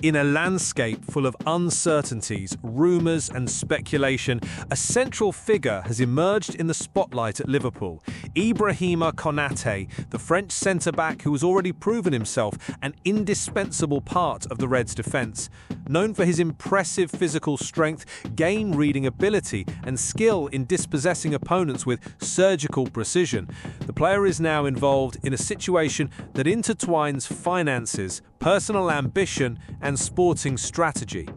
In a landscape full of uncertainties, rumours and speculation, a central figure has emerged in the spotlight at Liverpool. Ibrahima Konaté, the French centre-back who has already proven himself an indispensable part of the Reds' defence. Known for his impressive physical strength, game-reading ability and skill in dispossessing opponents with surgical precision, the player is now involved in a situation that intertwines finances, personal ambition and sporting strategy.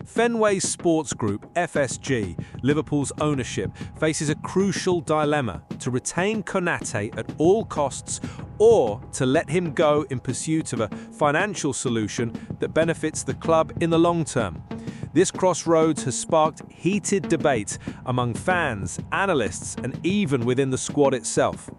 Fenway Sports Group, FSG, Liverpool's ownership, faces a crucial dilemma: to retain Konate at all costs or to let him go in pursuit of a financial solution that benefits the club in the long term. This crossroads has sparked heated debate among fans, analysts and even within the squad itself.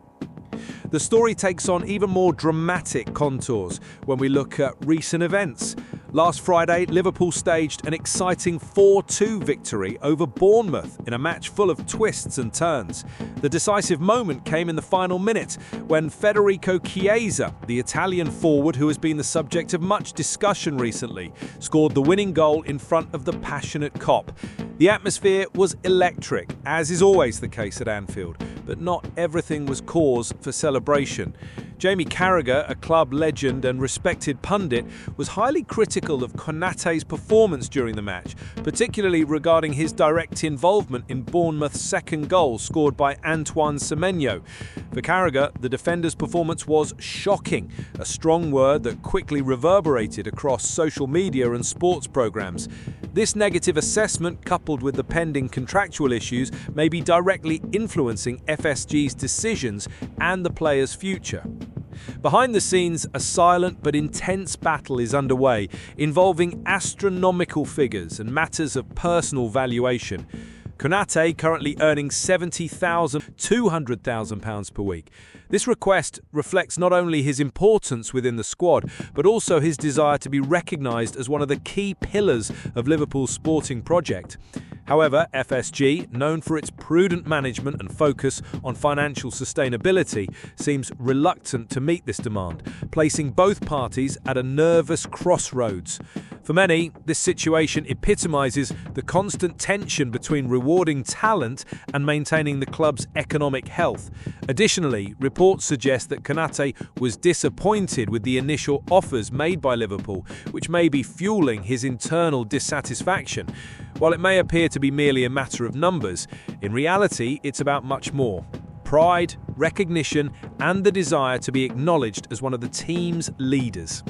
The story takes on even more dramatic contours when we look at recent events. Last Friday, Liverpool staged an exciting 4-2 victory over Bournemouth in a match full of twists and turns. The decisive moment came in the final minute when Federico Chiesa, the Italian forward who has been the subject of much discussion recently, scored the winning goal in front of the passionate Kop. The atmosphere was electric, as is always the case at Anfield, but not everything was cause for celebration. Jamie Carragher, a club legend and respected pundit, was highly critical of Konaté's performance during the match, particularly regarding his direct involvement in Bournemouth's second goal scored by Antoine Semenyo. For Carragher, the defender's performance was shocking, a strong word that quickly reverberated across social media and sports programs. This negative assessment, coupled with the pending contractual issues, may be directly influencing FSG's decisions and the player's future. Behind the scenes, a silent but intense battle is underway, involving astronomical figures and matters of personal valuation. Konate currently earning £70,000 to £200,000 per week. This request reflects not only his importance within the squad, but also his desire to be recognised as one of the key pillars of Liverpool's sporting project. However, FSG, known for its prudent management and focus on financial sustainability, seems reluctant to meet this demand, placing both parties at a nervous crossroads. For many, this situation epitomises the constant tension between rewarding talent and maintaining the club's economic health. Additionally, reports suggest that Konate was disappointed with the initial offers made by Liverpool, which may be fueling his internal dissatisfaction. While it may appear to be merely a matter of numbers, in reality it's about much more: pride, recognition and the desire to be acknowledged as one of the team's leaders.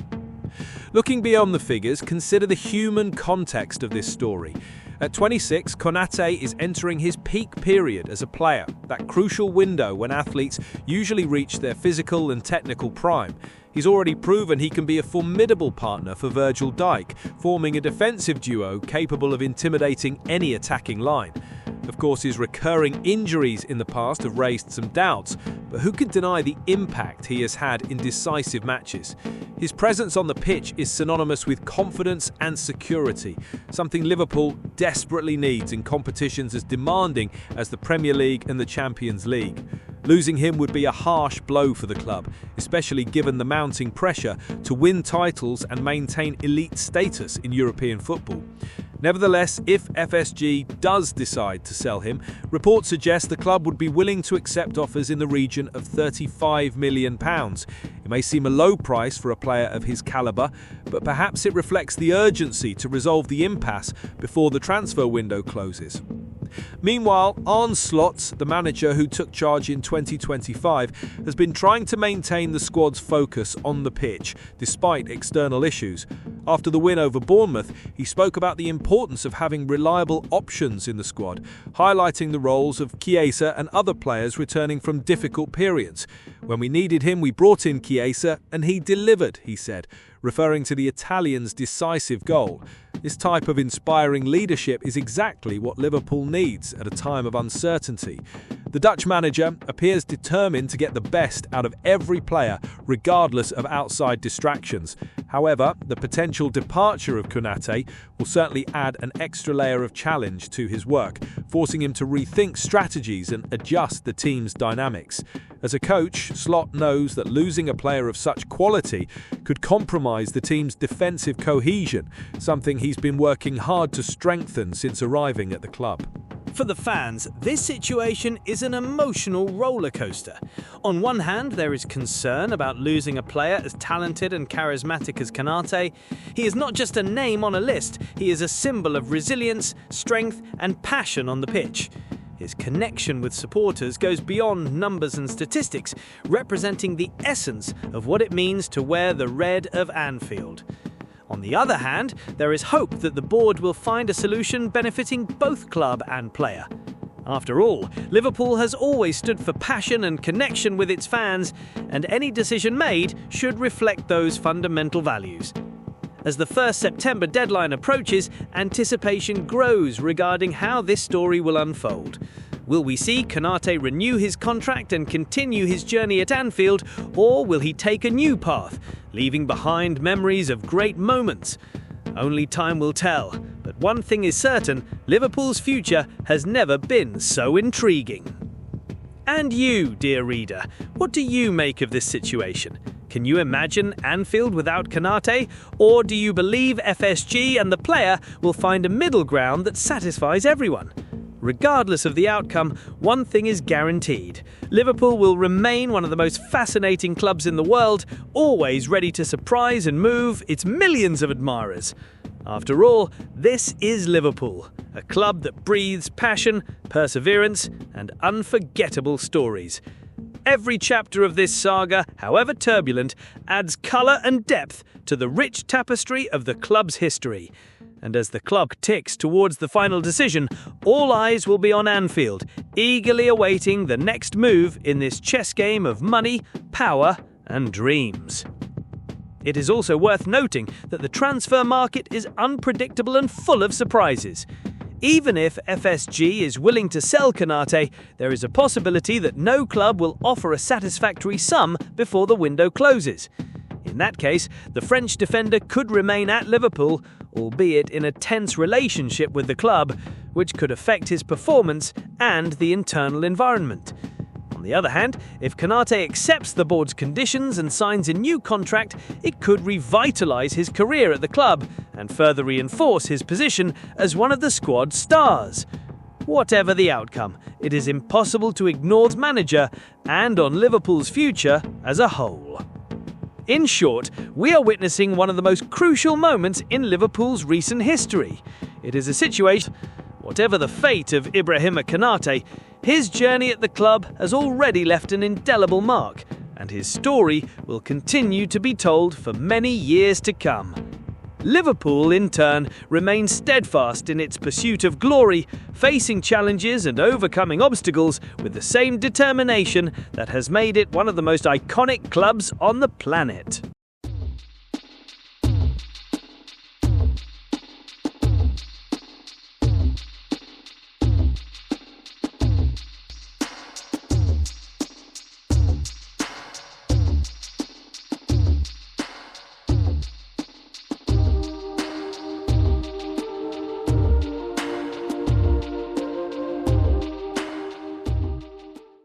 Looking beyond the figures, consider the human context of this story. At 26, Konate is entering his peak period as a player, that crucial window when athletes usually reach their physical and technical prime. He's already proven he can be a formidable partner for Virgil Dijk, forming a defensive duo capable of intimidating any attacking line. Of course, his recurring injuries in the past have raised some doubts, but who can deny the impact he has had in decisive matches? His presence on the pitch is synonymous with confidence and security, something Liverpool desperately needs in competitions as demanding as the Premier League and the Champions League. Losing him would be a harsh blow for the club, especially given the mounting pressure to win titles and maintain elite status in European football. Nevertheless, if FSG does decide to sell him, reports suggest the club would be willing to accept offers in the region of £35 million. It may seem a low price for a player of his calibre, but perhaps it reflects the urgency to resolve the impasse before the transfer window closes. Meanwhile, Arne Slot, the manager who took charge in 2025, has been trying to maintain the squad's focus on the pitch, despite external issues. After the win over Bournemouth, he spoke about the importance of having reliable options in the squad, highlighting the roles of Chiesa and other players returning from difficult periods. "When we needed him, we brought in Chiesa, and he delivered," he said, referring to the Italian's decisive goal. This type of inspiring leadership is exactly what Liverpool needs at a time of uncertainty. The Dutch manager appears determined to get the best out of every player, regardless of outside distractions. However, the potential departure of Konate will certainly add an extra layer of challenge to his work, forcing him to rethink strategies and adjust the team's dynamics. As a coach, Slot knows that losing a player of such quality could compromise the team's defensive cohesion, something he's been working hard to strengthen since arriving at the club. For the fans, this situation is an emotional rollercoaster. On one hand, there is concern about losing a player as talented and charismatic as Konate. He is not just a name on a list, he is a symbol of resilience, strength, and passion on the pitch. His connection with supporters goes beyond numbers and statistics, representing the essence of what it means to wear the red of Anfield. On the other hand, there is hope that the board will find a solution benefiting both club and player. After all, Liverpool has always stood for passion and connection with its fans, and any decision made should reflect those fundamental values. As the 1st September deadline approaches, anticipation grows regarding how this story will unfold. Will we see Konate renew his contract and continue his journey at Anfield, or will he take a new path, leaving behind memories of great moments? Only time will tell, but one thing is certain, Liverpool's future has never been so intriguing. And you, dear reader, what do you make of this situation? Can you imagine Anfield without Konate, or do you believe FSG and the player will find a middle ground that satisfies everyone? Regardless of the outcome, one thing is guaranteed. Liverpool will remain one of the most fascinating clubs in the world, always ready to surprise and move its millions of admirers. After all, this is Liverpool, a club that breathes passion, perseverance, and unforgettable stories. Every chapter of this saga, however turbulent, adds colour and depth to the rich tapestry of the club's history. And as the clock ticks towards the final decision, all eyes will be on Anfield, eagerly awaiting the next move in this chess game of money, power, and dreams. It is also worth noting that the transfer market is unpredictable and full of surprises. Even if FSG is willing to sell Konate, there is a possibility that no club will offer a satisfactory sum before the window closes. In that case, the French defender could remain at Liverpool, albeit in a tense relationship with the club, which could affect his performance and the internal environment. On the other hand, if Konate accepts the board's conditions and signs a new contract, it could revitalise his career at the club and further reinforce his position as one of the squad's stars. Whatever the outcome, it is impossible to ignore the manager and on Liverpool's future as a whole. In short, we are witnessing one of the most crucial moments in Liverpool's recent history. It is a situation, whatever the fate of Ibrahima Konaté, his journey at the club has already left an indelible mark, and his story will continue to be told for many years to come. Liverpool, in turn, remains steadfast in its pursuit of glory, facing challenges and overcoming obstacles with the same determination that has made it one of the most iconic clubs on the planet.